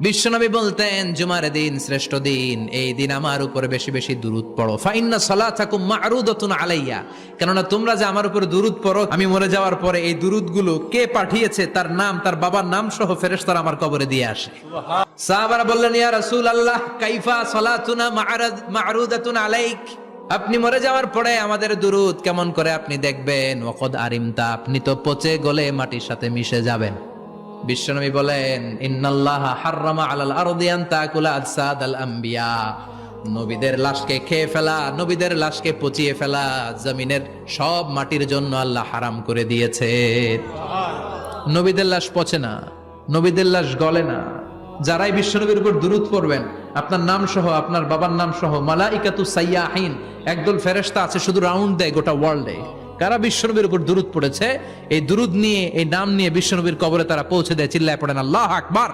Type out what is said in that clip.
বিশ্বনবী বলতেন জুমার দিন শ্রেষ্ঠ দিন, এই দিন আমার উপরে বেশি বেশি দুরূদ পড়ো। ফাইন্না সালাতাকুম মা'রুদাতুন আলাইয়া, কেননা তোমরা যে আমার উপরে দুরূদ পড়ো, আমি মরে যাওয়ার পরে এই দুরূদগুলো কে পাঠিয়েছে তার নাম, তার বাবার নাম সহ ফেরেশতারা আমার কবরে দিয়ে আসে। সাহাবারা বললেন, ইয়া রাসূলুল্লাহ কাইফা সালাতুনা মা'রুদাতুন আলাইক, আপনি মরে যাওয়ার পরে আমাদের দুরূদ কেমন করে আপনি দেখবেন? ওয়াকাদ আরিমতা, আপনি তো পচে গলে মাটির সাথে মিশে যাবেন। বিশ্বনবী বলেন, ইন্নাল্লাহা হাররামা আলাল আরদি আন তাকুলা আজসাদাল আম্বিয়া, নবীদের লাশকে খেয়ে ফেলা, নবীদের লাশকে পচিয়ে ফেলা জমিনের সব মাটির জন্য আল্লাহ হারাম করে দিয়েছে। নবীদের লাশ পচে না, নবীদের লাশ গলে না। যারাই বিশ্বনবীর উপর দুরূদ পড়বেন, আপনার নাম সহ, আপনার বাবার নাম সহ, মালাইকাতু সাইয়াহিন, একদল ফেরেশতা আছে শুধু রাউন্ড দেয় গোটা ওয়ার্ল্ডে। কারা বিশ্বনবীর উপর দুরূদ পড়েছে, এই দুরূদ নিয়ে, এই নাম নিয়ে বিশ্বনবীর কবরে তারা পৌঁছে দেয়। চিল্লায় পড়েন আল্লাহু আকবার।